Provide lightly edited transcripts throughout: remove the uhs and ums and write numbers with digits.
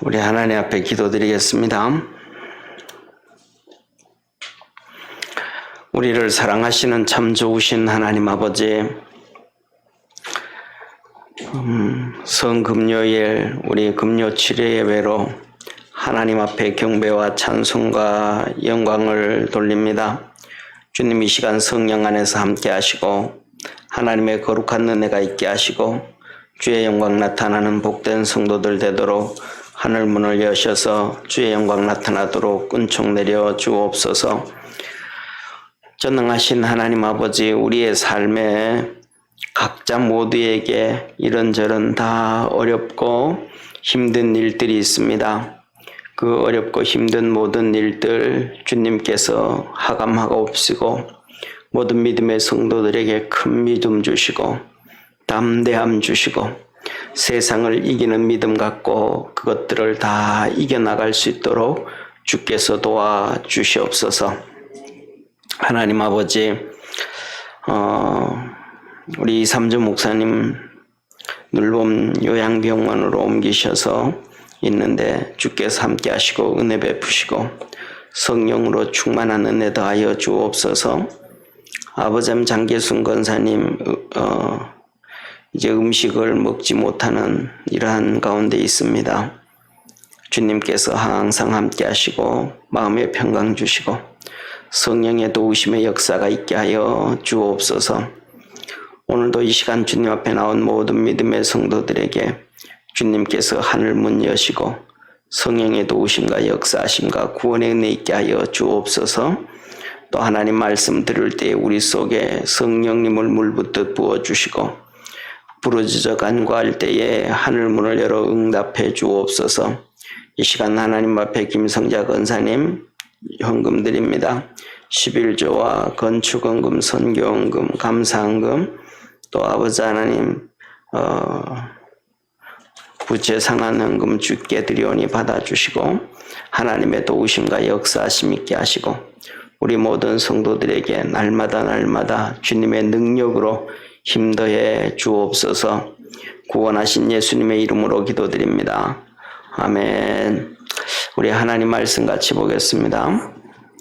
우리 하나님 앞에 기도드리겠습니다. 우리를 사랑하시는 참 좋으신 하나님 아버지, 성금요일 우리 금요 7회 예배로 하나님 앞에 경배와 찬송과 영광을 돌립니다. 주님, 이 시간 성령 안에서 함께 하시고 하나님의 거룩한 은혜가 있게 하시고 주의 영광 나타나는 복된 성도들 되도록 하늘 문을 여셔서 주의 영광 나타나도록 은총 내려 주옵소서. 전능하신 하나님 아버지, 우리의 삶에 각자 모두에게 이런저런 다 어렵고 힘든 일들이 있습니다. 그 어렵고 힘든 모든 일들 주님께서 하감하옵시고 모든 믿음의 성도들에게 큰 믿음 주시고 담대함 주시고 세상을 이기는 믿음 갖고 그것들을 다 이겨나갈 수 있도록 주께서 도와주시옵소서. 하나님 아버지, 우리 이삼주 목사님 눌봄 요양병원으로 옮기셔서 있는데 주께서 함께 하시고 은혜 베푸시고 성령으로 충만한 은혜 더하여 주옵소서. 아버지 장계순 권사님 이제 음식을 먹지 못하는 이러한 가운데 있습니다. 주님께서 항상 함께 하시고 마음의 평강 주시고 성령의 도우심의 역사가 있게 하여 주옵소서. 오늘도 이 시간 주님 앞에 나온 모든 믿음의 성도들에게 주님께서 하늘 문 여시고 성령의 도우심과 역사하심과 구원의 은혜 있게 하여 주옵소서. 또 하나님 말씀 들을 때 우리 속에 성령님을 물붓듯 부어주시고 부르짖어 간구할 때에 하늘 문을 열어 응답해 주옵소서. 이 시간 하나님 앞에 김성자 권사님 헌금 드립니다. 11조와 건축헌금, 선교헌금, 감사헌금, 또 아버지 하나님 부채 상환헌금 주께 드리오니 받아주시고 하나님의 도우심과 역사하심 있게 하시고 우리 모든 성도들에게 날마다 주님의 능력으로 힘더해 주옵소서. 구원하신 예수님의 이름으로 기도드립니다. 아멘. 우리 하나님 말씀 같이 보겠습니다.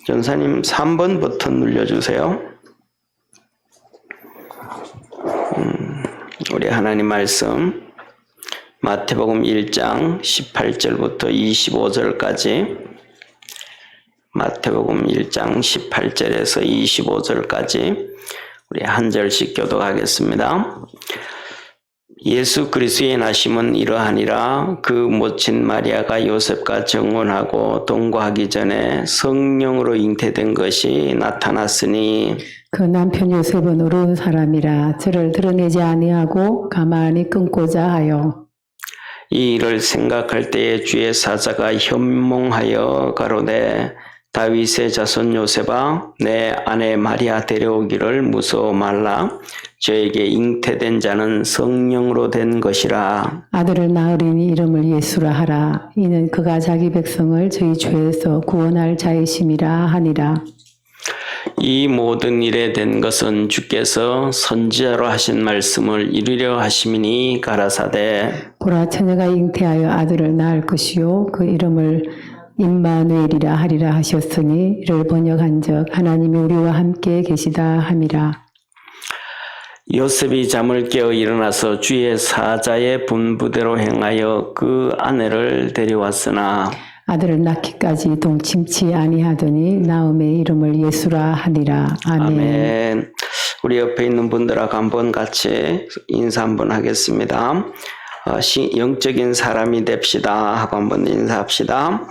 전사님 3번 버튼 눌러주세요. 우리 하나님 말씀 마태복음 1장 18절부터 25절까지 마태복음 1장 18절에서 25절까지 우리 한 절씩 교독하겠습니다. 예수 그리스도의 나심은 이러하니라. 그 모친 마리아가 요셉과 정혼하고 동거하기 전에 성령으로 잉태된 것이 나타났으니 그 남편 요셉은 어려운 사람이라 저를 드러내지 아니하고 가만히 끊고자 하여 이 일을 생각할 때에 주의 사자가 현몽하여 가로되 다윗의 자손 요셉아, 내 아내 마리아 데려오기를 무서워 말라. 저에게 잉태된 자는 성령으로 된 것이라. 아들을 낳으리니 이름을 예수라 하라. 이는 그가 자기 백성을 저희 죄에서 구원할 자이심이라 하니라. 이 모든 일에 된 것은 주께서 선지자로 하신 말씀을 이루려 하심이니 가라사대 보라, 처녀가 잉태하여 아들을 낳을 것이요 그 이름을 임마누엘이라 하리라 하셨으니 이를 번역한즉 하나님이 우리와 함께 계시다 함이라. 요셉이 잠을 깨어 일어나서 주의 사자의 분부대로 행하여 그 아내를 데려왔으나 아들을 낳기까지 동침치 아니하더니 나음의 이름을 예수라 하니라. 아멘. 아멘. 우리 옆에 있는 분들하고 한번 같이 인사 한번 하겠습니다. 영적인 사람이 됩시다 하고 한번 인사합시다.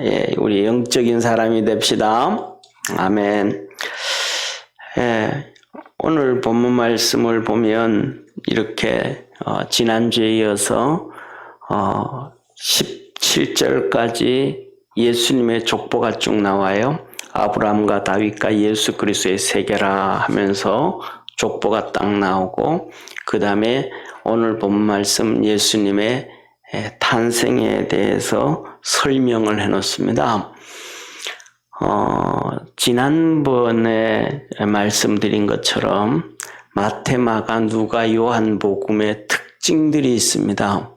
예, 우리 영적인 사람이 됩시다. 아멘. 예, 오늘 본문 말씀을 보면 이렇게 지난주에 이어서 17절까지 예수님의 족보가 쭉 나와요. 아브라함과 다윗과 예수 그리스도의 세계라 하면서 족보가 딱 나오고 그 다음에 오늘 본 말씀 예수님의 탄생에 대해서 설명을 해놓습니다. 지난번에 말씀드린 것처럼 마태, 마가, 누가, 요한복음의 특징들이 있습니다.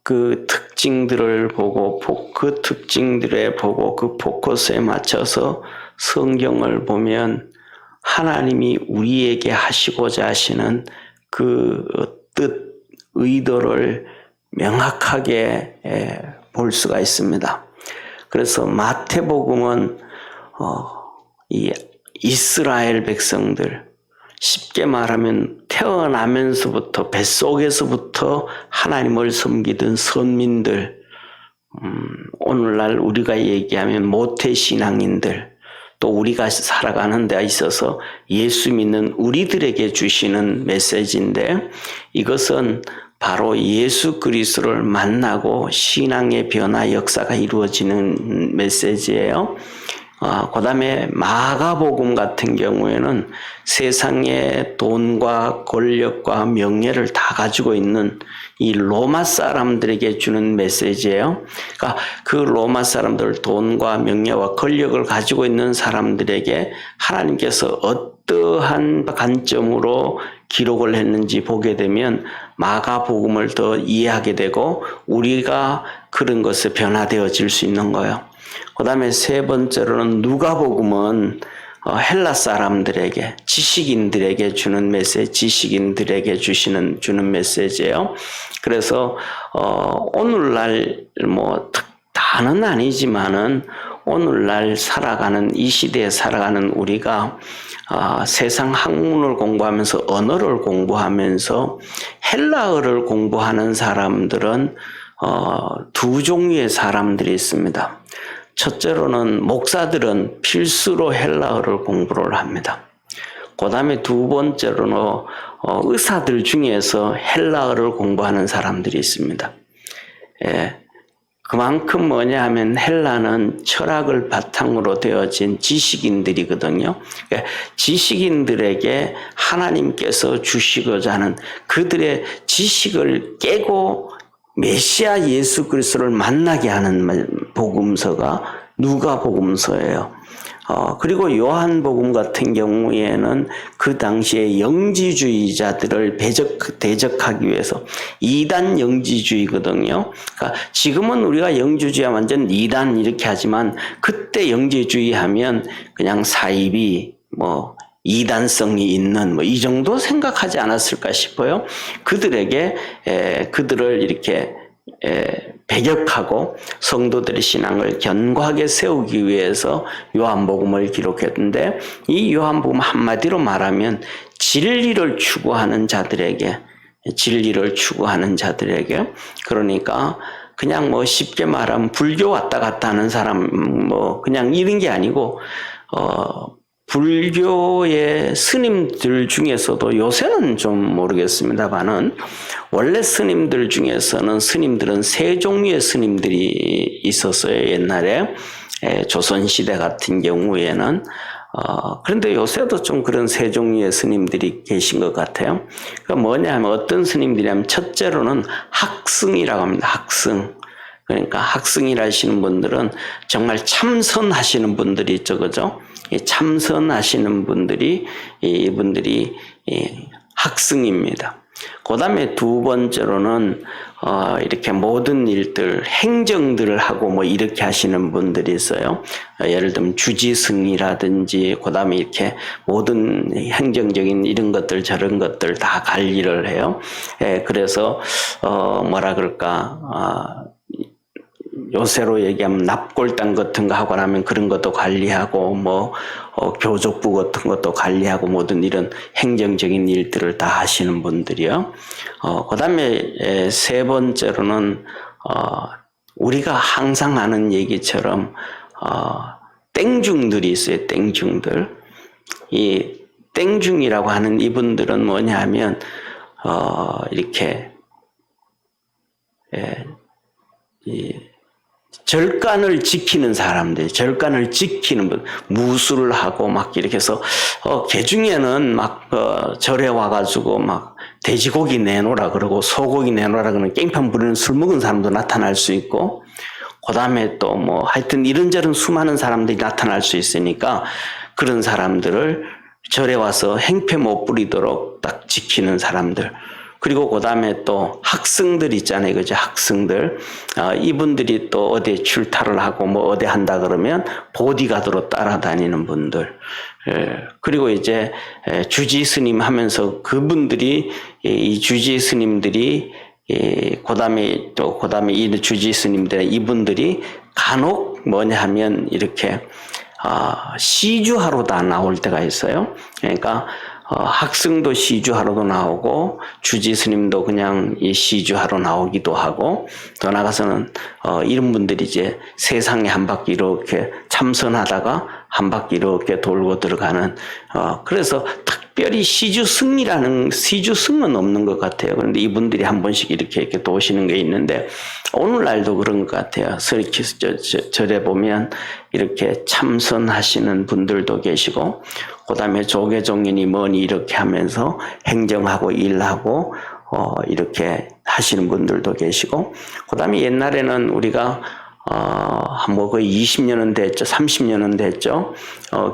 그 특징들을 보고 그 특징들에 보고 그 포커스에 맞춰서 성경을 보면 하나님이 우리에게 하시고자 하시는 그 뜻, 의도를 명확하게 볼 수가 있습니다. 그래서 마태복음은 이 이스라엘 백성들, 쉽게 말하면 태어나면서부터 뱃속에서부터 하나님을 섬기던 선민들, 오늘날 우리가 얘기하면 모태신앙인들, 또 우리가 살아가는 데 있어서 예수 믿는 우리들에게 주시는 메시지인데, 이것은 바로 예수 그리스도를 만나고 신앙의 변화 역사가 이루어지는 메시지예요. 그 다음에 마가복음 같은 경우에는 세상의 돈과 권력과 명예를 다 가지고 있는 이 로마 사람들에게 주는 메시지예요. 그러니까 그 로마 사람들, 돈과 명예와 권력을 가지고 있는 사람들에게 하나님께서 어떠한 관점으로 기록을 했는지 보게 되면 마가복음을 더 이해하게 되고 우리가 그런 것에 변화되어질 수 있는 거예요. 그 다음에 세 번째로는 누가복음은 헬라 사람들에게, 지식인들에게 주는 메시지, 지식인들에게 주는 메시지예요. 그래서 오늘날 다는 아니지만은 오늘날 살아가는 이 시대에 살아가는 우리가 세상 학문을 공부하면서 언어를 공부하면서 헬라어를 공부하는 사람들은 두 종류의 사람들이 있습니다. 첫째로는 목사들은 필수로 헬라어를 공부를 합니다. 그 다음에 두 번째로는 의사들 중에서 헬라어를 공부하는 사람들이 있습니다. 그만큼 뭐냐 하면 헬라는 철학을 바탕으로 되어진 지식인들이거든요. 그러니까 지식인들에게 하나님께서 주시고자 하는 그들의 지식을 깨고 메시아 예수 그리스도를 만나게 하는 복음서가 누가복음서예요. 그리고 요한복음 같은 경우에는 그 당시에 영지주의자들을 대적하기 위해서 이단 영지주의거든요. 그러니까 지금은 우리가 영지주의와 완전 이단 이렇게 하지만 그때 영지주의 하면 그냥 사이비 이단성이 있는 이 정도 생각하지 않았을까 싶어요. 그들에게 그들을 이렇게 배격하고 성도들의 신앙을 견고하게 세우기 위해서 요한복음을 기록했는데, 이 요한복음 한마디로 말하면 진리를 추구하는 자들에게, 그러니까 그냥 쉽게 말하면 불교 왔다 갔다 하는 사람 그냥 이런 게 아니고 불교의 스님들 중에서도 요새는 좀 모르겠습니다만은 원래 스님들 중에서는 스님들은 세 종류의 스님들이 있었어요. 옛날에 조선시대 같은 경우에는 그런데 요새도 좀 그런 세 종류의 스님들이 계신 것 같아요. 그러니까 뭐냐 하면 어떤 스님들이냐면 첫째로는 학승이라고 합니다. 학승. 그러니까 학승이라 하시는 분들은 정말 참선하시는 분들이 있죠. 그죠? 참선하시는 분들이, 이분들이 학승입니다. 그 다음에 두 번째로는, 이렇게 모든 일들, 행정들을 하고 이렇게 하시는 분들이 있어요. 예를 들면 주지승이라든지, 그 다음에 이렇게 모든 행정적인 이런 것들, 저런 것들 다 관리를 해요. 그래서, 뭐라 그럴까, 요새로 얘기하면 납골당 같은 거 하고 나면 그런 것도 관리하고 교족부 같은 것도 관리하고 모든 이런 행정적인 일들을 다 하시는 분들이요. 그 다음에 세 번째로는 우리가 항상 하는 얘기처럼 땡중들이 있어요. 땡중들. 이 땡중이라고 하는 이분들은 뭐냐 하면 이렇게 절간을 지키는 사람들, 절간을 지키는 분, 무술을 하고 이렇게 해서, 개 중에는 절에 와가지고 돼지고기 내놓으라 그러고 소고기 내놓으라 그러는 깽판 부리는 술 먹은 사람도 나타날 수 있고, 그 다음에 또 하여튼 이런저런 수많은 사람들이 나타날 수 있으니까 그런 사람들을 절에 와서 행패 못 부리도록 딱 지키는 사람들, 그리고 그 다음에 또 학생들 있잖아요. 그죠? 학생들. 이분들이 또 어디 출타를 하고 뭐 어디 한다 그러면 보디가드로 따라다니는 분들. 그리고 이제 주지 스님 하면서 그분들이 이 주지 스님들이 그다음에 이 주지 스님들 이분들이 간혹 뭐냐 하면 이렇게 시주하러 다 나올 때가 있어요. 그러니까 학생도 시주하러도 나오고 주지 스님도 그냥 이 시주하러 나오기도 하고 더 나가서는 이런 분들이 이제 세상에 한 바퀴 이렇게 참선하다가 한 바퀴 이렇게 돌고 들어가는 그래서 특별히 시주승은 없는 것 같아요. 그런데 이분들이 한 번씩 이렇게 도시는 게 있는데 오늘날도 그런 것 같아요. 절에 보면 이렇게 참선하시는 분들도 계시고 그 다음에 조계종인이 뭐니 이렇게 하면서 행정하고 일하고 이렇게 하시는 분들도 계시고 그 다음에 옛날에는 우리가 뭐 거의 20년은 됐죠. 30년은 됐죠.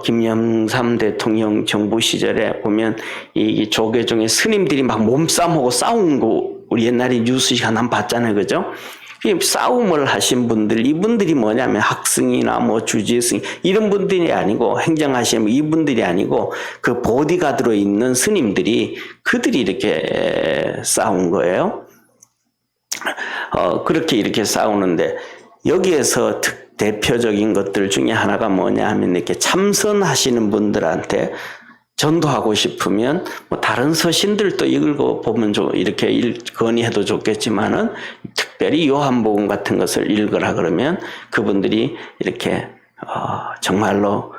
김영삼 대통령 정부 시절에 보면 이 조계종의 스님들이 막 몸싸움하고 싸운 거 우리 옛날에 뉴스 시간 한번 봤잖아요. 그죠? 싸움을 하신 분들, 이분들이 뭐냐면 학승이나 뭐 주지승 이런 분들이 아니고 행정하시는 이분들이 아니고 그 보디가드로 있는 스님들이 그들이 이렇게 싸운 거예요. 그렇게 이렇게 싸우는데 여기에서 대표적인 것들 중에 하나가 뭐냐 하면 이렇게 참선하시는 분들한테 전도하고 싶으면 뭐 다른 서신들도 읽고 보면 이렇게 건의해도 좋겠지만은 특별히 요한복음 같은 것을 읽으라 그러면 그분들이 이렇게 정말로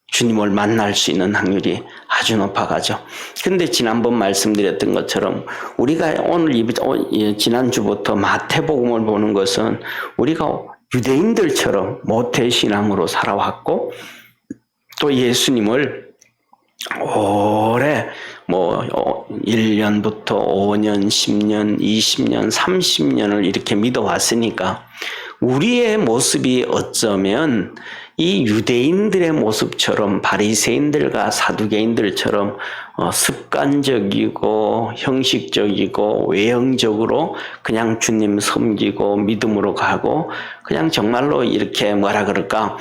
주님을 만날 수 있는 확률이 아주 높아가죠. 근데 지난번 말씀드렸던 것처럼 우리가 지난주부터 마태복음을 보는 것은 우리가 유대인들처럼 모태신앙으로 살아왔고 또 예수님을 오래 1년부터 5년, 10년, 20년, 30년을 이렇게 믿어왔으니까 우리의 모습이 어쩌면 이 유대인들의 모습처럼 바리새인들과 사두개인들처럼 습관적이고 형식적이고 외형적으로 그냥 주님 섬기고 믿음으로 가고 그냥 정말로 이렇게 뭐라 그럴까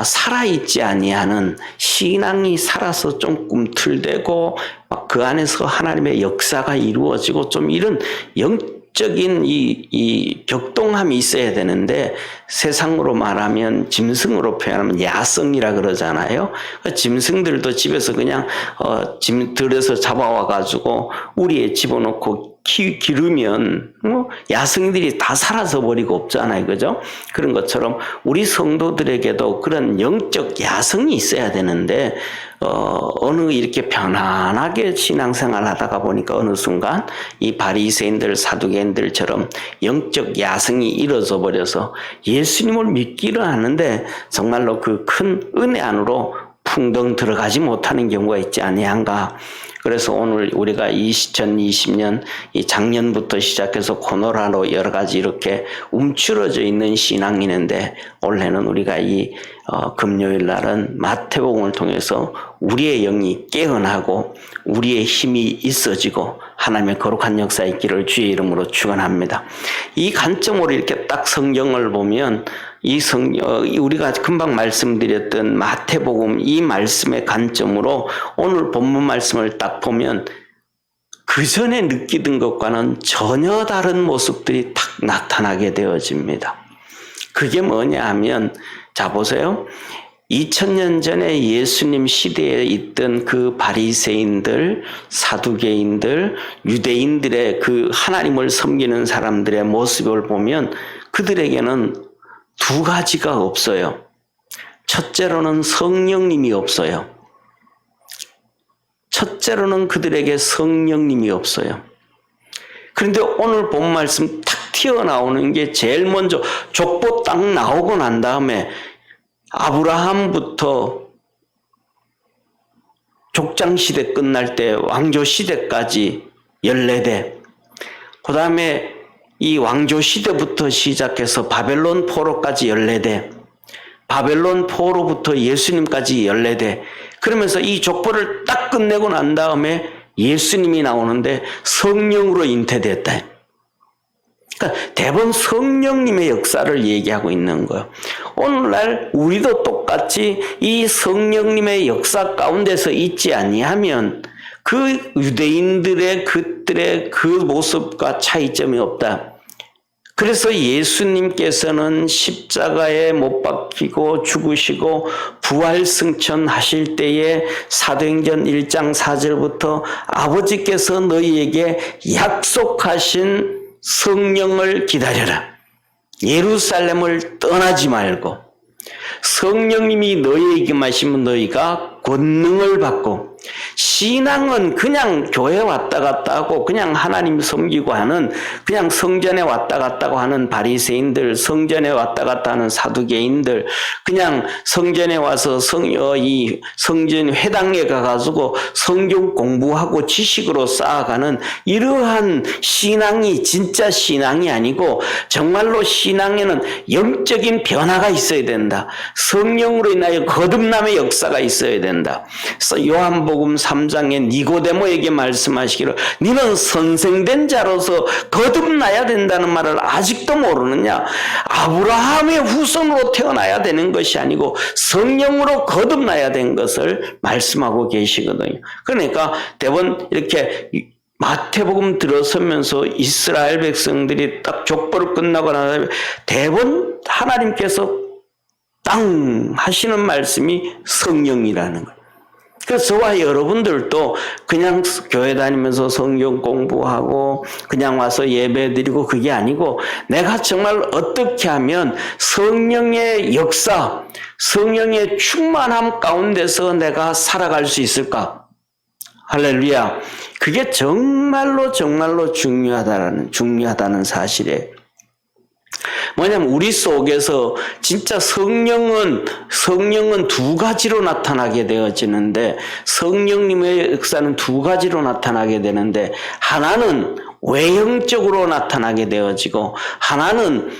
살아있지 아니하는 신앙이 살아서 좀 꿈틀대고 그 안에서 하나님의 역사가 이루어지고 좀 이런 적인 이 격동함이 있어야 되는데 세상으로 말하면 짐승으로 표현하면 야성이라 그러잖아요. 짐승들도 집에서 그냥 들에서 잡아와 가지고 우리에 집어넣고 기르면 야성들이 다 사라져 버리고 없잖아요. 그죠? 그런 것처럼 우리 성도들에게도 그런 영적 야성이 있어야 되는데 어느 이렇게 편안하게 신앙생활 하다가 보니까 어느 순간 이 바리새인들 사두개인들처럼 영적 야성이 이루어져 버려서 예수님을 믿기를 하는데 정말로 그 큰 은혜 안으로 풍덩 들어가지 못하는 경우가 있지 아니한가. 그래서 오늘 우리가 2020년 이 작년부터 시작해서 코로나로 여러 가지 이렇게 움츠러져 있는 신앙이는데 올해는 우리가 이 금요일 날은 마태복음을 통해서 우리의 영이 깨어나고 우리의 힘이 있어지고 하나님의 거룩한 역사 있기를 주의 이름으로 축원합니다. 이 관점으로 이렇게 딱 성경을 보면 우리가 금방 말씀드렸던 마태복음 이 말씀의 관점으로 오늘 본문 말씀을 딱 보면 그 전에 느끼던 것과는 전혀 다른 모습들이 딱 나타나게 되어집니다. 그게 뭐냐 하면 자 보세요. 2000년 전에 예수님 시대에 있던 그 바리새인들, 사두개인들, 유대인들의 그 하나님을 섬기는 사람들의 모습을 보면 그들에게는 두 가지가 없어요. 첫째로는 성령님이 없어요. 첫째로는 그들에게 성령님이 없어요. 그런데 오늘 본 말씀 탁 튀어나오는 게 제일 먼저 족보 딱 나오고 난 다음에 아브라함부터 족장시대 끝날 때 왕조시대까지 14대 그 다음에 이 왕조시대부터 시작해서 바벨론 포로까지 14대 바벨론 포로부터 예수님까지 14대 그러면서 이 족보를 딱 끝내고 난 다음에 예수님이 나오는데 성령으로 잉태됐다. 그러니까 대부분 성령님의 역사를 얘기하고 있는 거예요. 오늘날 우리도 똑같이 이 성령님의 역사 가운데서 있지 아니하면 그 유대인들의 그들의 그 모습과 차이점이 없다. 그래서 예수님께서는 십자가에 못 박히고 죽으시고 부활 승천하실 때에 사도행전 1장 4절부터 아버지께서 너희에게 약속하신 성령을 기다려라. 예루살렘을 떠나지 말고 성령님이 너희에게 임하시면 너희가 권능을 받고, 신앙은 그냥 교회 왔다 갔다 하고 그냥 하나님 섬기고 하는, 그냥 성전에 왔다 갔다 하는 바리새인들, 성전에 왔다 갔다 하는 사두개인들, 그냥 성전에 와서 이 성전 회당에 가가지고 성경 공부하고 지식으로 쌓아가는 이러한 신앙이 진짜 신앙이 아니고, 정말로 신앙에는 영적인 변화가 있어야 된다. 성령으로 인하여 거듭남의 역사가 있어야 된다. 그래서 요한복음 3장에 니고데모에게 말씀하시기를 너는 선생된 자로서 거듭나야 된다는 말을 아직도 모르느냐? 아브라함의 후손으로 태어나야 되는 것이 아니고 성령으로 거듭나야 된 것을 말씀하고 계시거든요. 그러니까 대부분 이렇게 마태복음 들어서면서 이스라엘 백성들이 딱 족보를 끝나고 나서 대부분 하나님께서 땅 하시는 말씀이 성령이라는 거예요. 그래서 저와 여러분들도 그냥 교회 다니면서 성경 공부하고 그냥 와서 예배 드리고 그게 아니고, 내가 정말 어떻게 하면 성령의 역사, 성령의 충만함 가운데서 내가 살아갈 수 있을까? 할렐루야. 그게 정말로 중요하다는 사실이에요. 뭐냐면 우리 속에서 진짜 성령은 두 가지로 나타나게 되어지는데, 성령님의 역사는 두 가지로 나타나게 되는데, 하나는 외형적으로 나타나게 되어지고 하나는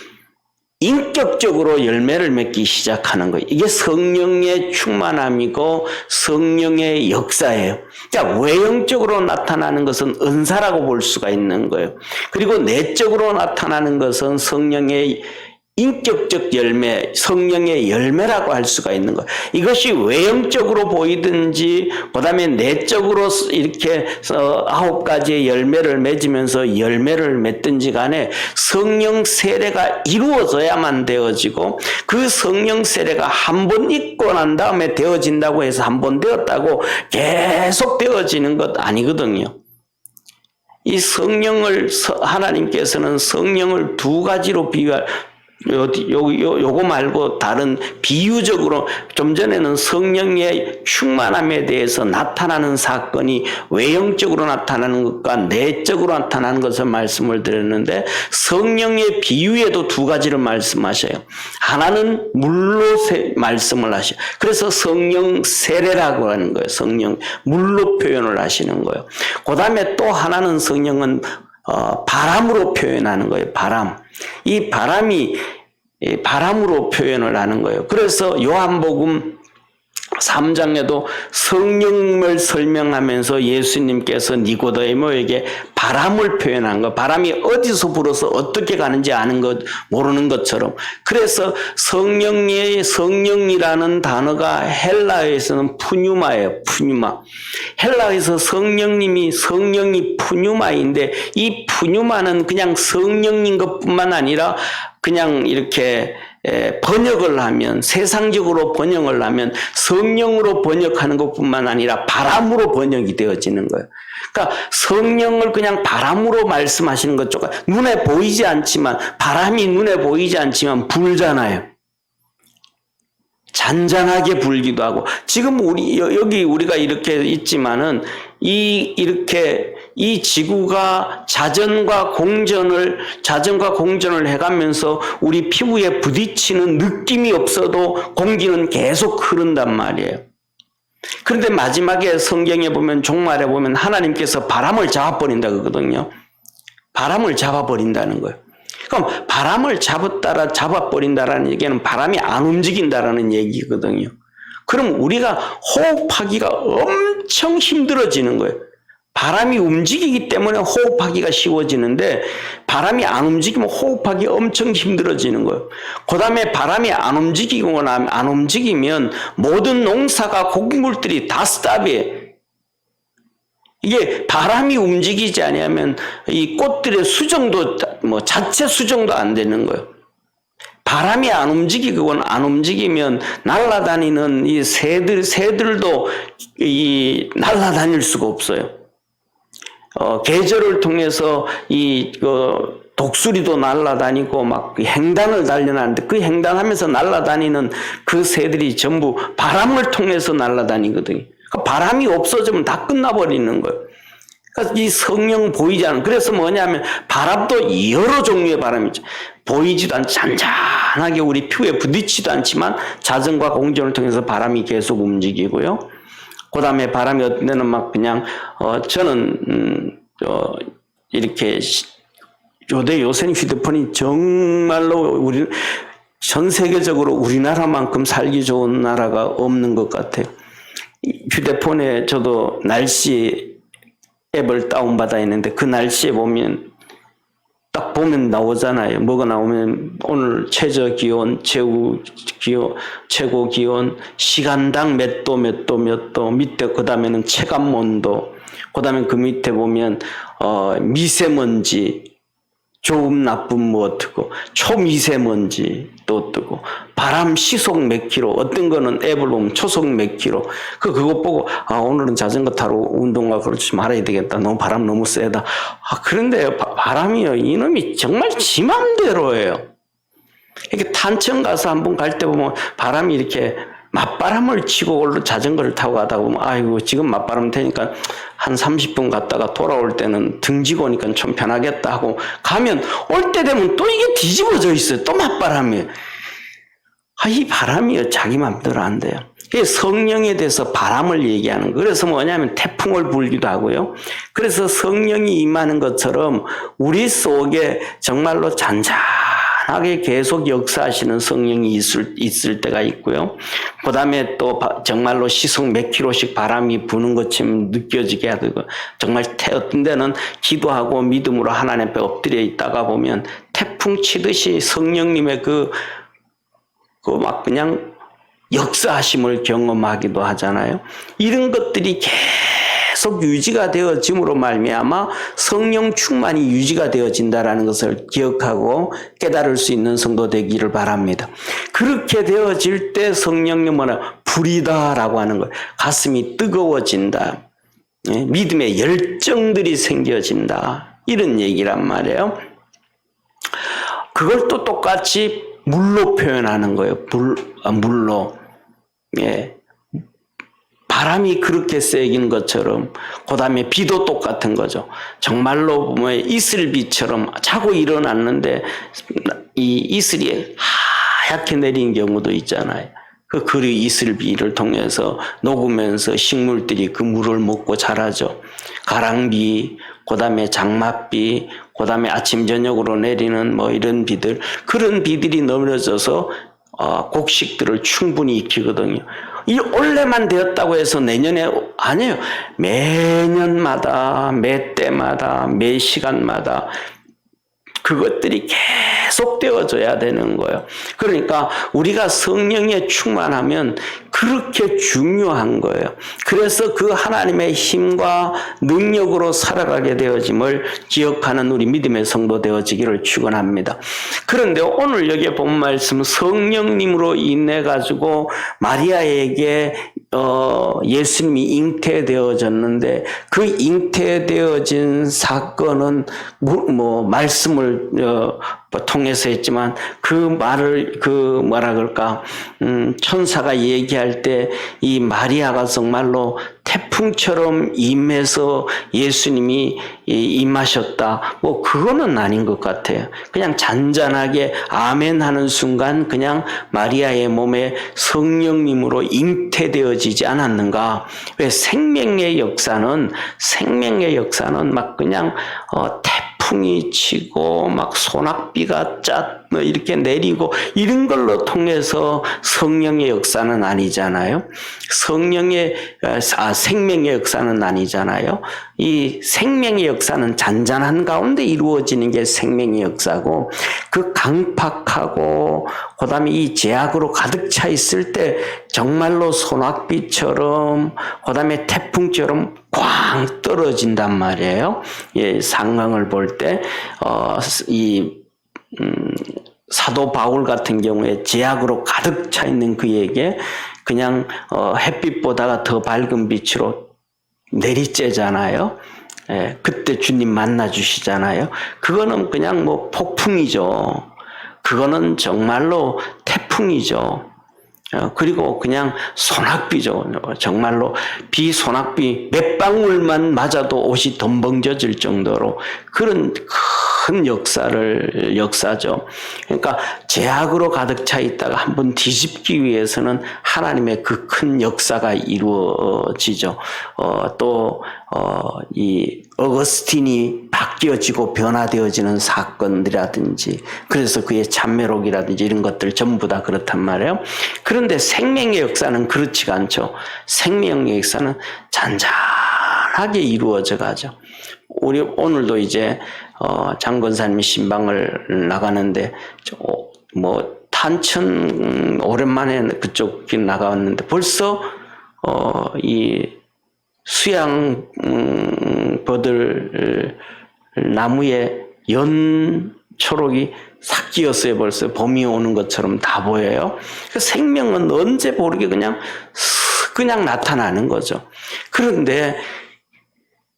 인격적으로 열매를 맺기 시작하는 거예요. 이게 성령의 충만함이고 성령의 역사예요. 그러니까 외형적으로 나타나는 것은 은사라고 볼 수가 있는 거예요. 그리고 내적으로 나타나는 것은 성령의 인격적 열매, 성령의 열매라고 할 수가 있는 거예요. 이것이 외형적으로 보이든지 그 다음에 내적으로 이렇게 9가지의 열매를 맺으면서 열매를 맺든지 간에 성령 세례가 이루어져야만 되어지고, 그 성령 세례가 한 번 있고 난 다음에 되어진다고 해서 한 번 되었다고 계속 되어지는 것 아니거든요. 이 성령을, 하나님께서는 성령을 두 가지로 요거 말고 다른 비유적으로, 좀 전에는 성령의 충만함에 대해서 나타나는 사건이 외형적으로 나타나는 것과 내적으로 나타나는 것을 말씀을 드렸는데, 성령의 비유에도 두 가지를 말씀하셔요. 하나는 물로 말씀을 하셔요. 그래서 성령 세례라고 하는 거예요. 성령 물로 표현을 하시는 거예요. 그 다음에 또 하나는 성령은 바람으로 표현하는 거예요. 바람. 이 바람이 바람으로 표현을 하는 거예요. 그래서 요한복음 3장에도 성령을 설명하면서 예수님께서 니고데모에게 바람을 표현한 거, 바람이 어디서 불어서 어떻게 가는지 모르는 것처럼. 그래서 성령이라는 단어가 헬라어에서는 푸뉴마예요. 푸뉴마. 헬라어에서 성령이 푸뉴마인데, 이 푸뉴마는 그냥 성령인 것뿐만 아니라 그냥 이렇게 번역을 하면, 세상적으로 번역을 하면 성령으로 번역하는 것뿐만 아니라 바람으로 번역이 되어지는 거예요. 그러니까 성령을 그냥 바람으로 말씀하시는 것 조금 눈에 보이지 않지만, 바람이 눈에 보이지 않지만 불잖아요. 잔잔하게 불기도 하고, 지금 여기 우리가 이렇게 있지만은 이 지구가 자전과 공전을 해가면서 우리 피부에 부딪히는 느낌이 없어도 공기는 계속 흐른단 말이에요. 그런데 마지막에 성경에 보면, 종말에 보면 하나님께서 바람을 잡아버린다 그러거든요. 바람을 잡아버린다는 거예요. 그럼 바람을 잡아버린다라는 얘기는 바람이 안 움직인다라는 얘기거든요. 그럼 우리가 호흡하기가 엄청 힘들어지는 거예요. 바람이 움직이기 때문에 호흡하기가 쉬워지는데 바람이 안 움직이면 호흡하기 엄청 힘들어지는 거예요. 그 다음에 바람이 안 움직이거나 안 움직이면 모든 농사가 곡물들이 다 스탑이에요. 이게 바람이 움직이지 않으면 이 꽃들의 수정도 자체 수정도 안 되는 거예요. 바람이 안 움직이거나 안 움직이면 날아다니는 이 새들도 날아다닐 수가 없어요. 계절을 통해서 독수리도 날아다니고 막 횡단을 달려나는데 그 횡단하면서 날아다니는 그 새들이 전부 바람을 통해서 날아다니거든요. 바람이 없어지면 다 끝나버리는 거예요. 그러니까 이 성령 보이지 않는, 그래서 뭐냐면 바람도 여러 종류의 바람이 있죠. 보이지도 않지, 잔잔하게 우리 피부에 부딪히지도 않지만 자전과 공전을 통해서 바람이 계속 움직이고요. 그 다음에 바람이 어떤 데는 막 그냥, 저는, 이렇게, 요새는 휴대폰이 정말로 전 세계적으로 우리나라만큼 살기 좋은 나라가 없는 것 같아요. 휴대폰에 저도 날씨 앱을 다운받아 있는데 그 날씨에 보면 딱 보면 나오잖아요. 뭐가 나오면 오늘 최저 기온, 최고 기온, 시간당 몇 도, 밑에 그 다음에는 체감 온도, 그 다음에 그 밑에 보면 미세먼지, 좋음, 나쁨 뭐 뜨고, 초미세먼지 또 뜨고, 바람 시속 몇 킬로, 어떤 거는 앱을 보면 초속 몇 킬로. 그거 보고, 오늘은 자전거 타러 운동가 그러지 말아야 되겠다. 바람 너무 세다. 그런데 바람이요, 이놈이 정말 지 맘대로예요. 이렇게 탄천 가서 한번 갈 때 보면 바람이 이렇게 맞바람을 치고 자전거를 타고 가다 보면 아이고 지금 맞바람 되니까 한 30분 갔다가 돌아올 때는 등지고 오니까 좀 편하겠다 하고 가면 올 때 되면 또 이게 뒤집어져 있어요. 또 맞바람이에요. 이 바람이요 자기 맘대로 안 돼요. 성령에 대해서 바람을 얘기하는 거예요. 그래서 뭐냐면 태풍을 불기도 하고요. 그래서 성령이 임하는 것처럼 우리 속에 정말로 잔잔하게 계속 역사하시는 성령이 있을 때가 있고요. 그 다음에 또 정말로 시속 몇 킬로씩 바람이 부는 것처럼 느껴지게 하고, 정말 어떤 데는 기도하고 믿음으로 하나님 앞에 엎드려 있다가 보면 태풍 치듯이 성령님의 막 그냥 역사하심을 경험하기도 하잖아요. 이런 것들이 계속 유지가 되어짐으로 말미암아 성령 충만이 유지가 되어진다라는 것을 기억하고 깨달을 수 있는 성도 되기를 바랍니다. 그렇게 되어질 때 성령님은 불이다라고 하는 거예요. 가슴이 뜨거워진다. 믿음의 열정들이 생겨진다. 이런 얘기란 말이에요. 그걸 또 똑같이 물로 표현하는 거예요. 물로. 바람이 그렇게 세긴 것처럼, 그 다음에 비도 똑같은 거죠. 정말로 이슬비처럼 자고 일어났는데 이 이슬이 하얗게 내린 경우도 있잖아요. 그 이슬비를 통해서 녹으면서 식물들이 그 물을 먹고 자라죠. 가랑비, 그 다음에 장맛비, 그 다음에 아침 저녁으로 내리는 이런 비들, 그런 비들이 넘어져서 곡식들을 충분히 익히거든요. 이 올해만 되었다고 해서 내년에 아니에요. 매년마다, 매 때마다, 매 시간마다 그것들이 계속 되어져야 되는 거예요. 그러니까 우리가 성령에 충만하면 그렇게 중요한 거예요. 그래서 그 하나님의 힘과 능력으로 살아가게 되어짐을 기억하는 우리 믿음의 성도 되어지기를 축원합니다. 그런데 오늘 여기에 본 말씀, 성령님으로 인해 가지고 마리아에게 예수님이 잉태되어졌는데 그 잉태되어진 사건은 말씀을 통해서 했지만 그 말을 천사가 얘기할 때 이 마리아가 정말로 태풍처럼 임해서 예수님이 임하셨다. 그거는 아닌 것 같아요. 그냥 잔잔하게 아멘 하는 순간 그냥 마리아의 몸에 성령님으로 잉태되어지지 않았는가. 왜 생명의 역사는 막 그냥 태풍이 치고 막 소낙비가 뭐 이렇게 내리고 이런 걸로 통해서 성령의 역사는 아니잖아요. 생명의 역사는 아니잖아요. 이 생명의 역사는 잔잔한 가운데 이루어지는 게 생명의 역사고, 그 강팍하고 그다음에 이 제약으로 가득 차 있을 때 정말로 소낙비처럼 그다음에 태풍처럼 꽝 떨어진단 말이에요. 예, 상황을 볼 때 사도 바울 같은 경우에 제약으로 가득 차 있는 그에게 그냥 햇빛보다가 더 밝은 빛으로 내리쬐잖아요. 예, 그때 주님 만나 주시잖아요. 그거는 그냥 뭐 폭풍이죠. 그거는 정말로 태풍이죠. 그리고 그냥 소낙비죠. 정말로 소낙비 몇 방울만 맞아도 옷이 덤벙져질 정도로 그런 큰 역사죠. 그러니까 제약으로 가득 차 있다가 한번 뒤집기 위해서는 하나님의 그 큰 역사가 이루어지죠. 이 어거스틴이 바뀌어지고 변화되어지는 사건이라든지, 그래서 그의 찬매록이라든지 이런 것들 전부 다 그렇단 말이에요. 그런데 생명의 역사는 그렇지가 않죠. 생명의 역사는 잔잔하게 이루어져 가죠. 우리 오늘도 이제 장권사님이 신방을 나가는데 탄천 오랜만에 그쪽 길 나갔는데 벌써 이 수양 버들 나무에 연 초록이 싹 끼었어요. 벌써 봄이 오는 것처럼 다 보여요. 그 생명은 언제 모르게 그냥 나타나는 거죠. 그런데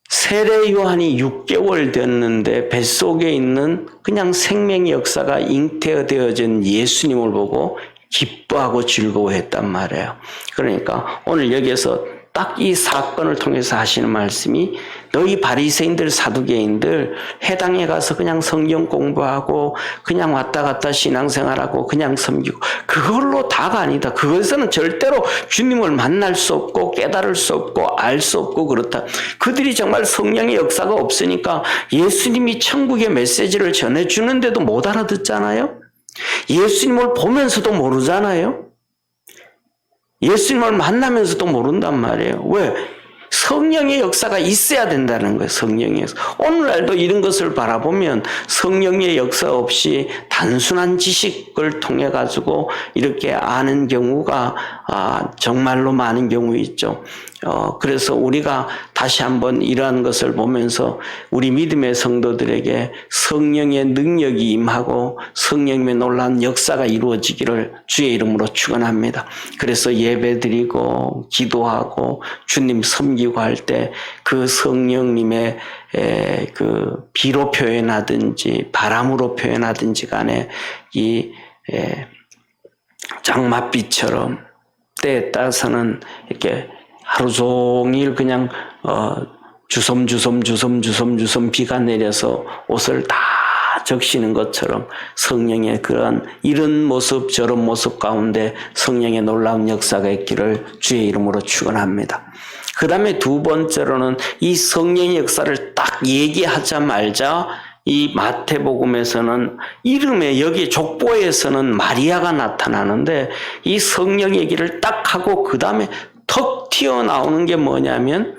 세례 요한이 6개월 됐는데 뱃속에 있는 그냥 생명의 역사가 잉태되어진 예수님을 보고 기뻐하고 즐거워했단 말이에요. 그러니까 오늘 여기에서 딱 이 사건을 통해서 하시는 말씀이, 너희 바리새인들 사두개인들 해당에 가서 그냥 성경 공부하고 그냥 왔다 갔다 신앙생활하고 그냥 섬기고 그걸로 다가 아니다. 그것에서는 절대로 주님을 만날 수 없고 깨달을 수 없고 알 수 없고 그렇다. 그들이 정말 성령의 역사가 없으니까 예수님이 천국의 메시지를 전해주는데도 못 알아듣잖아요. 예수님을 보면서도 모르잖아요. 예수님을 만나면서도 모른단 말이에요. 왜? 성령의 역사가 있어야 된다는 거예요. 성령의 역사. 오늘날도 이런 것을 바라보면 성령의 역사 없이 단순한 지식을 통해 가지고 이렇게 아는 경우가 정말로 많은 경우 있죠. 그래서 우리가 다시 한번 이러한 것을 보면서 우리 믿음의 성도들에게 성령의 능력이 임하고 성령의 놀라운 역사가 이루어지기를 주의 이름으로 축원합니다. 그래서 예배드리고 기도하고 주님 섬기고 할 때 그 성령님의 그 비로 표현하든지 바람으로 표현하든지 간에 이 장맛비처럼 때에 따라서는 이렇게 하루 종일 그냥 주섬주섬 비가 내려서 옷을 다 적시는 것처럼 성령의 이런 모습 저런 모습 가운데 성령의 놀라운 역사가 있기를 주의 이름으로 축원합니다. 그 다음에 두 번째로는 이 성령의 역사를 딱 얘기하자마자 이 마태복음에서는 이름에 여기 족보에서는 마리아가 나타나는데 이 성령 얘기를 딱 하고 그 다음에 턱 튀어나오는 게 뭐냐면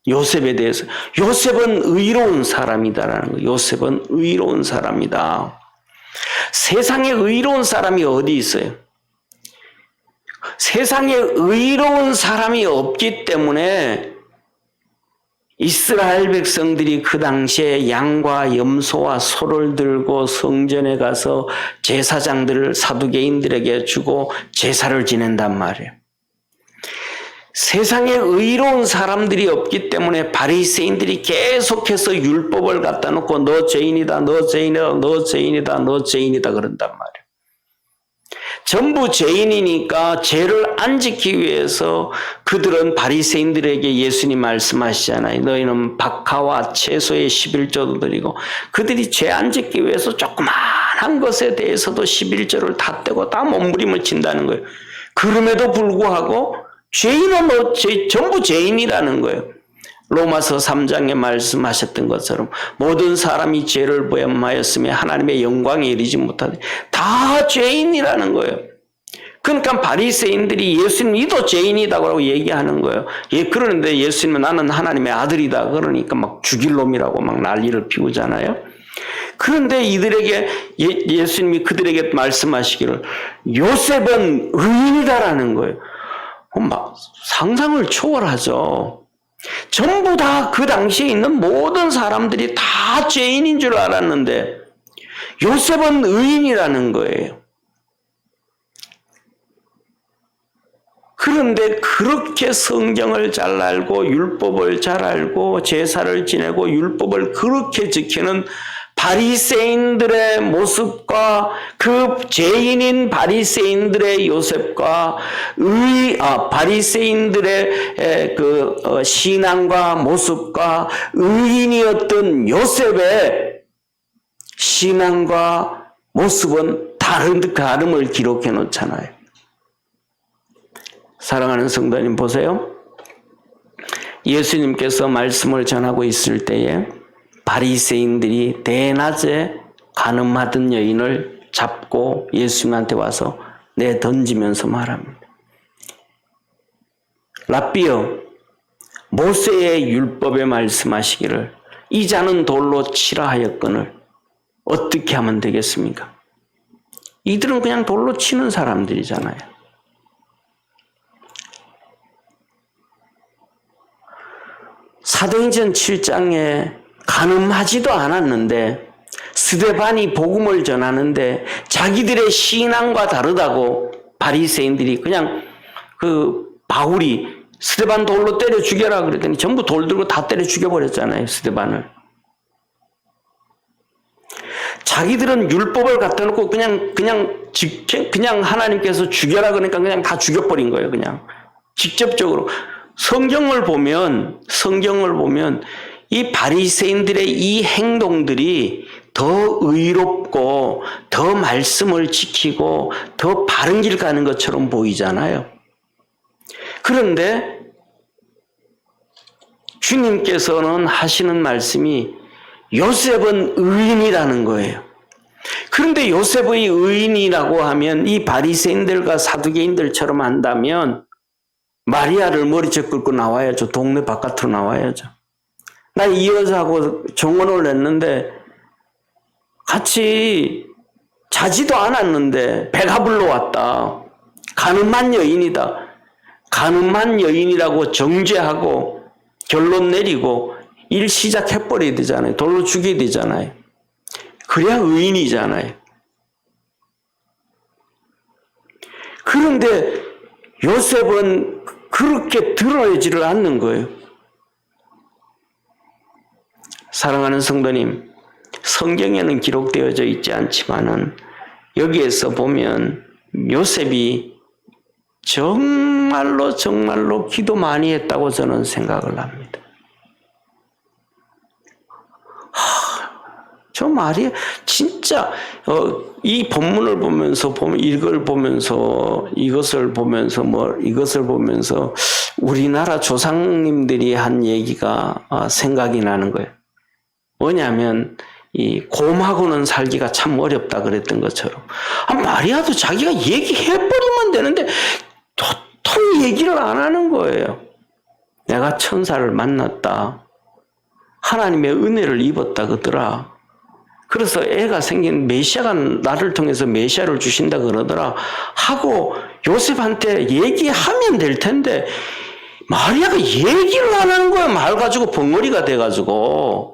요셉에 대해서, 요셉은 의로운 사람이다라는 거예요. 요셉은 의로운 사람이다. 세상에 의로운 사람이 어디 있어요? 세상에 의로운 사람이 없기 때문에 이스라엘 백성들이 그 당시에 양과 염소와 소를 들고 성전에 가서 제사장들을 사두개인들에게 주고 제사를 지낸단 말이에요. 세상에 의로운 사람들이 없기 때문에 바리새인들이 계속해서 율법을 갖다 놓고 너 죄인이다, 너 죄인이다, 너 죄인이다, 너 죄인이다 그런단 말이에요. 전부 죄인이니까 죄를 안 지키기 위해서 그들은 바리새인들에게 예수님 말씀하시잖아요. 너희는 박하와 채소의 11조도 드리고, 그들이 죄 안 지키기 위해서 조그마한 것에 대해서도 11조를 다 떼고 다 몸부림을 친다는 거예요. 그럼에도 불구하고 죄인은 전부 죄인이라는 거예요. 로마서 3장에 말씀하셨던 것처럼 모든 사람이 죄를 범하였으며 하나님의 영광에 이르지 못하되 다 죄인이라는 거예요. 그러니까 바리새인들이 예수님이도 죄인이다고 얘기하는 거예요. 예, 그러는데 예수님은 나는 하나님의 아들이다 그러니까 막 죽일 놈이라고 막 난리를 피우잖아요. 그런데 이들에게 예수님이 그들에게 말씀하시기를 요셉은 의인이다라는 거예요. 막 상상을 초월하죠. 전부 다 그 당시에 있는 모든 사람들이 다 죄인인 줄 알았는데 요셉은 의인이라는 거예요. 그런데 그렇게 성경을 잘 알고 율법을 잘 알고 제사를 지내고 율법을 그렇게 지키는 바리새인들의 모습과 그 죄인인 바리새인들의 요셉과 바리새인들의 신앙과 모습과 의인이었던 요셉의 신앙과 모습은 다름을 기록해 놓잖아요. 사랑하는 성도님 보세요. 예수님께서 말씀을 전하고 있을 때에 바리새인들이 대낮에 간음하던 여인을 잡고 예수님한테 와서 내던지면서 말합니다. 랍비여, 모세의 율법에 말씀하시기를 이 자는 돌로 치라 하였거늘 어떻게 하면 되겠습니까? 이들은 그냥 돌로 치는 사람들이잖아요. 사도행전 7장에 간음하지도 않았는데 스데반이 복음을 전하는데 자기들의 신앙과 다르다고 바리새인들이 그냥 바울이 스데반 돌로 때려 죽여라 그랬더니 전부 돌 들고 다 때려 죽여버렸잖아요. 스데반을. 자기들은 율법을 갖다 놓고 그냥 하나님께서 죽여라 그러니까 그냥 다 죽여버린 거예요. 그냥 직접적으로. 성경을 보면 이 바리새인들의 이 행동들이 더 의롭고 더 말씀을 지키고 더 바른 길 가는 것처럼 보이잖아요. 그런데 주님께서는 하시는 말씀이 요셉은 의인이라는 거예요. 그런데 요셉의 의인이라고 하면 이 바리새인들과 사두개인들처럼 한다면 마리아를 머리채 끌고 나와야죠. 동네 바깥으로 나와야죠. 나 이 여자하고 정혼을 했는데 같이 자지도 않았는데 배가 불러왔다. 간음한 여인이다. 간음한 여인이라고 정죄하고 결론 내리고 일 시작해버려야 되잖아요. 돌로 죽여야 되잖아요. 그래야 의인이잖아요. 그런데 요셉은 그렇게 드러내지를 않는 거예요. 사랑하는 성도님, 성경에는 기록되어져 있지 않지만은 여기에서 보면 요셉이 정말로 기도 많이 했다고 저는 생각을 합니다. 저 말이 진짜 이 본문을 보면서 이것을 보면서 우리나라 조상님들이 한 얘기가 생각이 나는 거예요. 뭐냐면 이 곰하고는 살기가 참 어렵다 그랬던 것처럼 마리아도 자기가 얘기해버리면 되는데 도통 얘기를 안 하는 거예요. 내가 천사를 만났다. 하나님의 은혜를 입었다 그러더라. 그래서 애가 생긴 메시아가 나를 통해서 메시아를 주신다 그러더라 하고 요셉한테 얘기하면 될 텐데 마리아가 얘기를 안 하는 거야. 말 가지고 벙어리가 돼가지고.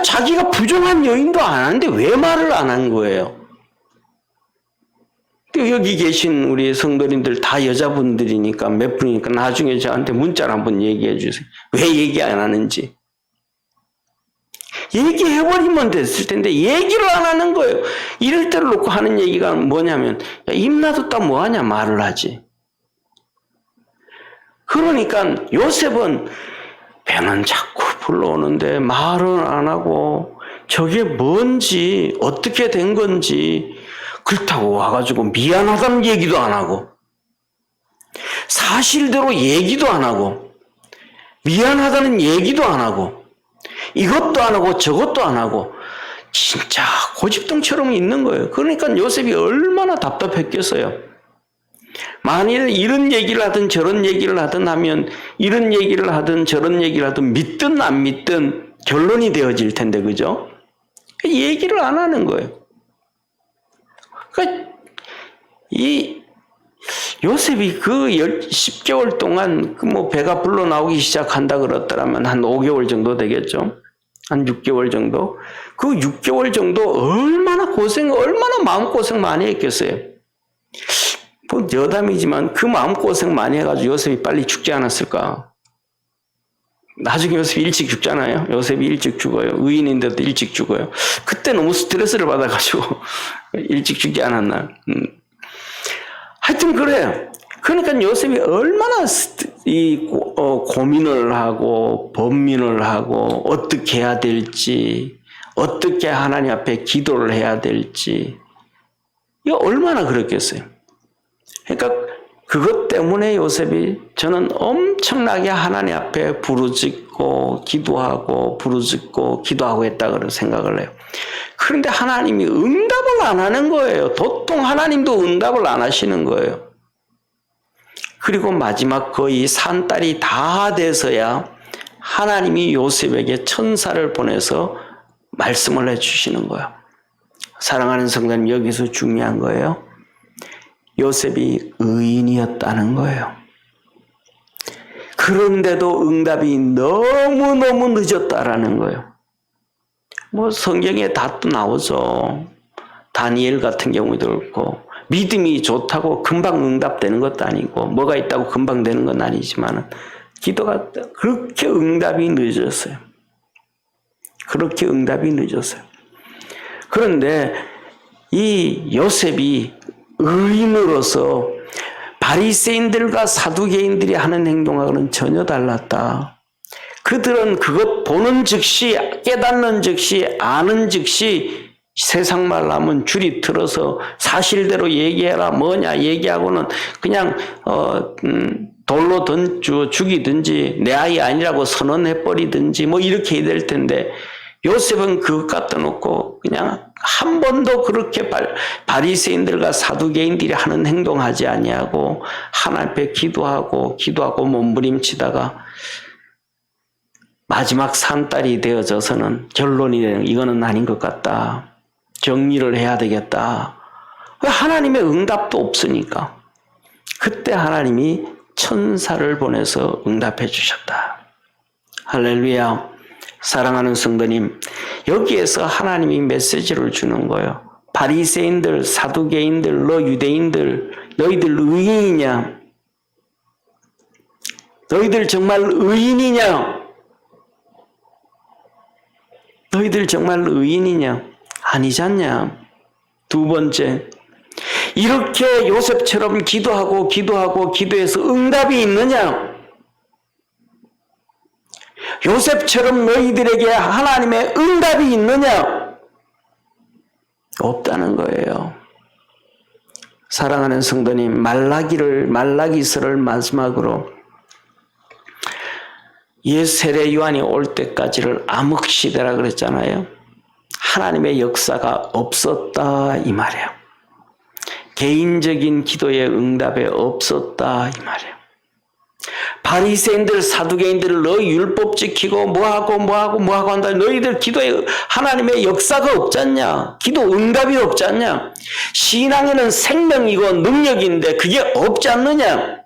자기가 부정한 여인도 안 하는데 왜 말을 안 한 거예요? 여기 계신 우리 성도님들 다 여자분들이니까 몇 분이니까 나중에 저한테 문자로 한번 얘기해 주세요. 왜 얘기 안 하는지. 얘기해버리면 됐을 텐데 얘기를 안 하는 거예요. 이럴 때를 놓고 하는 얘기가 뭐냐면 입 놔뒀다 뭐하냐 말을 하지. 그러니까 요셉은 배는 자꾸 불러오는데 말은 안 하고 저게 뭔지 어떻게 된 건지 그렇다고 와가지고 미안하다는 얘기도 안 하고 사실대로 얘기도 안 하고 미안하다는 얘기도 안 하고 이것도 안 하고 저것도 안 하고 진짜 고집덩처럼 있는 거예요. 그러니까 요셉이 얼마나 답답했겠어요. 만일 이런 얘기를 하든 저런 얘기를 하든 하면 이런 얘기를 하든 저런 얘기를 하든 믿든 안 믿든 결론이 되어질 텐데, 그죠? 얘기를 안 하는 거예요. 그러니까 이 요셉이 그 10개월 동안 뭐 배가 불러 나오기 시작한다 그랬더라면 한 5개월 정도 되겠죠. 한 6개월 정도. 그 6개월 정도 얼마나 마음고생 많이 했겠어요. 뭐 여담이지만 그 마음고생 많이 해가지고 요셉이 빨리 죽지 않았을까. 나중에 요셉이 일찍 죽잖아요. 요셉이 일찍 죽어요. 의인인데도 일찍 죽어요. 그때 너무 스트레스를 받아가지고 일찍 죽지 않았나. 하여튼 그래요. 그러니까 요셉이 얼마나 고민을 하고 번민을 하고 어떻게 해야 될지, 어떻게 하나님 앞에 기도를 해야 될지, 이거 얼마나 그랬겠어요. 그러니까 그것 때문에 요셉이 저는 엄청나게 하나님 앞에 부르짖고 기도하고 부르짖고 기도하고 했다고 생각을 해요. 그런데 하나님이 응답을 안 하는 거예요. 도통 하나님도 응답을 안 하시는 거예요. 그리고 마지막 거의 산딸이 다 돼서야 하나님이 요셉에게 천사를 보내서 말씀을 해주시는 거예요. 사랑하는 성도님, 여기서 중요한 거예요. 요셉이 의인이었다는 거예요. 그런데도 응답이 너무너무 늦었다라는 거예요. 뭐 성경에 다 또 나오죠. 다니엘 같은 경우도 그렇고 믿음이 좋다고 금방 응답되는 것도 아니고 뭐가 있다고 금방 되는 건 아니지만 기도가 그렇게 응답이 늦었어요. 그렇게 응답이 늦었어요. 그런데 이 요셉이 의인으로서 바리새인들과 사두개인들이 하는 행동하고는 전혀 달랐다. 그들은 그것 보는 즉시, 깨닫는 즉시, 아는 즉시 세상 말로 하면 줄이 틀어서 사실대로 얘기해라 뭐냐 얘기하고는 그냥 돌로 죽이든지 내 아이 아니라고 선언해버리든지 뭐 이렇게 해야 될 텐데, 요셉은 그것 갖다 놓고 그냥 한 번도 그렇게 바리새인들과 사두개인들이 하는 행동하지 아니하고 하나님 앞에 기도하고 몸부림치다가 마지막 산딸이 되어져서는 결론이 되는, 이거는 아닌 것 같다. 정리를 해야 되겠다. 하나님의 응답도 없으니까 그때 하나님이 천사를 보내서 응답해 주셨다. 할렐루야. 사랑하는 성도님, 여기에서 하나님이 메시지를 주는 거예요. 바리새인들, 사두개인들, 너 유대인들, 너희들 의인이냐? 너희들 정말 의인이냐? 너희들 정말 의인이냐? 아니잖냐? 두 번째, 이렇게 요셉처럼 기도해서 응답이 있느냐? 요셉처럼 너희들에게 하나님의 응답이 있느냐? 없다는 거예요. 사랑하는 성도님, 말라기서를 마지막으로 옛 세례 요한이 올 때까지를 암흑시대라 그랬잖아요. 하나님의 역사가 없었다 이 말이에요. 개인적인 기도의 응답에 없었다 이 말이에요. 바리새인들, 사두개인들을 너희 율법 지키고 뭐하고 한다. 너희들 기도에 하나님의 역사가 없잖냐? 기도 응답이 없잖냐? 신앙에는 생명이고 능력인데 그게 없지 않느냐?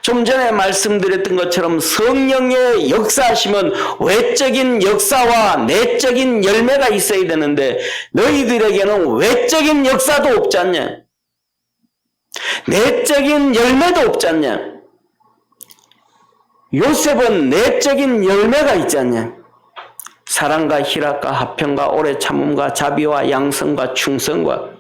좀 전에 말씀드렸던 것처럼 성령의 역사하시면 외적인 역사와 내적인 열매가 있어야 되는데 너희들에게는 외적인 역사도 없지 않냐? 내적인 열매도 없지 않냐? 요셉은 내적인 열매가 있지 않냐? 사랑과 희락과 화평과 오래 참음과 자비와 양성과 충성과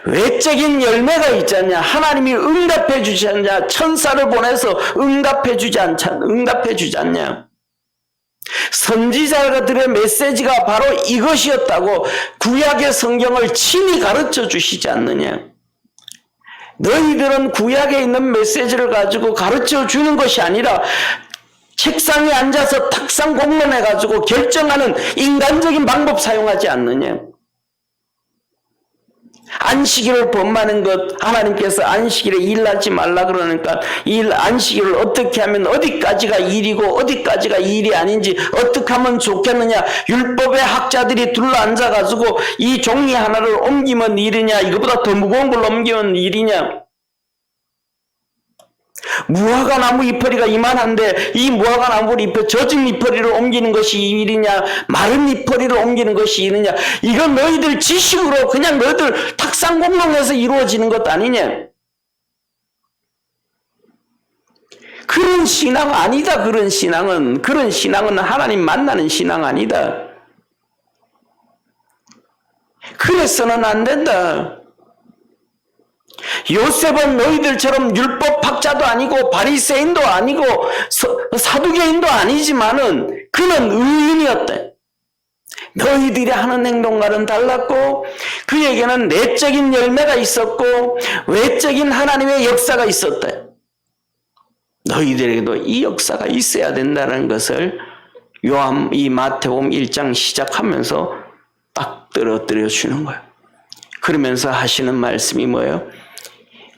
외적인 열매가 있지 않냐? 하나님이 응답해 주지 않냐? 천사를 보내서 응답해 주지 않냐? 선지자들의 메시지가 바로 이것이었다고 구약의 성경을 친히 가르쳐 주시지 않느냐? 너희들은 구약에 있는 메시지를 가지고 가르쳐 주는 것이 아니라 책상에 앉아서 탁상 공론해가지고 결정하는 인간적인 방법 사용하지 않느냐. 안식일을 범하는 것, 하나님께서 안식일에 일하지 말라 그러니까 안식일을 어떻게 하면 어디까지가 일이고 어디까지가 일이 아닌지 어떻게 하면 좋겠느냐. 율법의 학자들이 둘러앉아가지고 이 종이 하나를 옮기면 일이냐, 이거보다 더 무거운 걸 옮기면 일이냐. 무화과 나무 잎허리가 이만한데 이 무화과 나무 잎에 젖은 잎허리를 옮기는 것이 일이냐, 마른 잎허리를 옮기는 것이 일이냐. 이건 너희들 지식으로 그냥 너희들 탁상공론에서 이루어지는 것 아니냐. 그런 신앙 아니다. 그런 신앙은 하나님 만나는 신앙 아니다. 그래서는 안 된다. 요셉은 너희들처럼 율법학자도 아니고 바리새인도 아니고 사두개인도 아니지만은 그는 의인이었다. 너희들이 하는 행동과는 달랐고 그에게는 내적인 열매가 있었고 외적인 하나님의 역사가 있었다. 너희들에게도 이 역사가 있어야 된다는 것을 이 마태복음 1장 시작하면서 딱 떨어뜨려 주는 거예요. 그러면서 하시는 말씀이 뭐예요?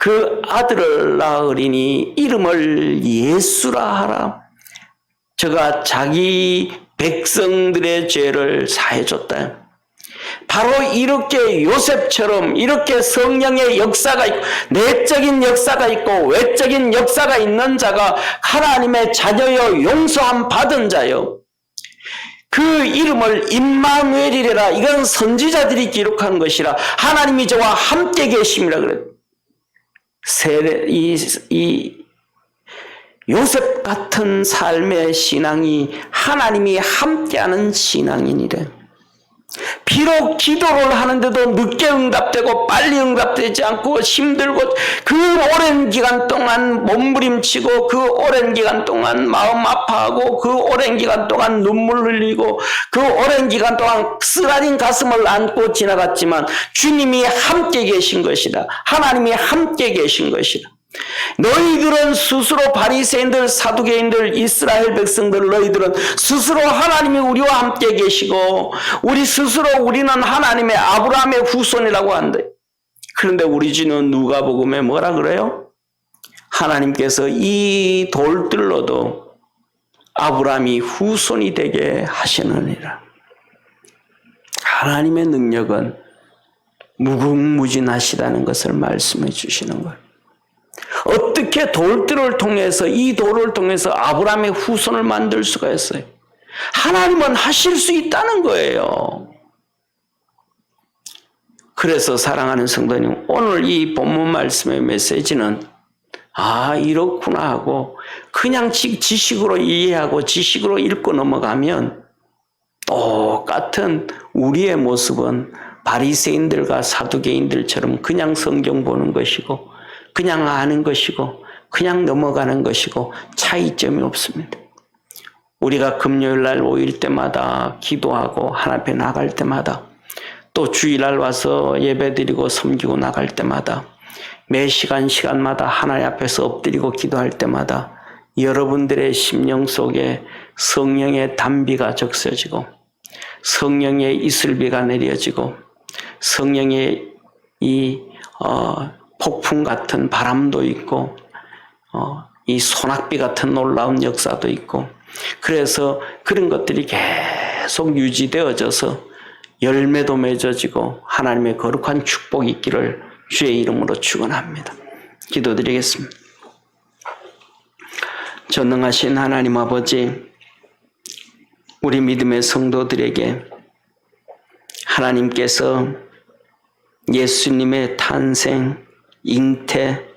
그 아들을 낳으리니 이름을 예수라 하라. 저가 자기 백성들의 죄를 사해줬다. 바로 이렇게 요셉처럼 이렇게 성령의 역사가 있고 내적인 역사가 있고 외적인 역사가 있는 자가 하나님의 자녀여 용서함 받은 자요. 그 이름을 임마누엘이라. 이건 선지자들이 기록한 것이라. 하나님이 저와 함께 계심이라 그래요. 이 요셉 같은 삶의 신앙이 하나님이 함께하는 신앙이니래. 비록 기도를 하는데도 늦게 응답되고 빨리 응답되지 않고 힘들고 그 오랜 기간 동안 몸부림치고 그 오랜 기간 동안 마음 아파하고 그 오랜 기간 동안 눈물 흘리고 그 오랜 기간 동안 쓰라린 가슴을 안고 지나갔지만 주님이 함께 계신 것이다. 하나님이 함께 계신 것이다. 너희들은 스스로 바리새인들, 사두개인들, 이스라엘 백성들, 너희들은 스스로 하나님이 우리와 함께 계시고 우리 스스로 우리는 하나님의 아브라함의 후손이라고 한대. 그런데 우리 주는 누가복음에 뭐라 그래요? 하나님께서 이 돌들로도 아브라함이 후손이 되게 하시느니라. 하나님의 능력은 무궁무진하시다는 것을 말씀해 주시는 거예요. 어떻게 돌들을 통해서 이 돌을 통해서 아브라함의 후손을 만들 수가 있어요? 하나님은 하실 수 있다는 거예요. 그래서 사랑하는 성도님, 오늘 이 본문 말씀의 메시지는 이렇구나 하고 그냥 지식으로 이해하고 지식으로 읽고 넘어가면 똑같은 우리의 모습은 바리새인들과 사두개인들처럼 그냥 성경 보는 것이고 그냥 아는 것이고 그냥 넘어가는 것이고 차이점이 없습니다. 우리가 금요일날 모일 때마다 기도하고 하나님 앞에 나갈 때마다 또 주일날 와서 예배드리고 섬기고 나갈 때마다 매 시간마다 하나님 앞에서 엎드리고 기도할 때마다 여러분들의 심령 속에 성령의 단비가 적셔지고 성령의 이슬비가 내려지고 성령의 폭풍 같은 바람도 있고 이 소낙비 같은 놀라운 역사도 있고 그래서 그런 것들이 계속 유지되어져서 열매도 맺어지고 하나님의 거룩한 축복이 있기를 주의 이름으로 축원합니다. 기도드리겠습니다. 전능하신 하나님 아버지, 우리 믿음의 성도들에게 하나님께서 예수님의 탄생, 잉태,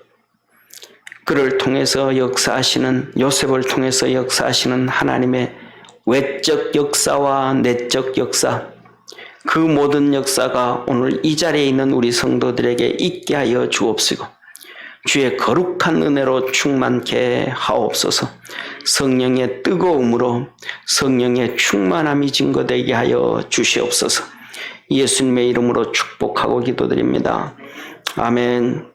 그를 통해서 역사하시는, 요셉을 통해서 역사하시는 하나님의 외적 역사와 내적 역사, 그 모든 역사가 오늘 이 자리에 있는 우리 성도들에게 있게 하여 주옵시고 주의 거룩한 은혜로 충만케 하옵소서. 성령의 뜨거움으로 성령의 충만함이 증거되게 하여 주시옵소서. 예수님의 이름으로 축복하고 기도드립니다. 아멘.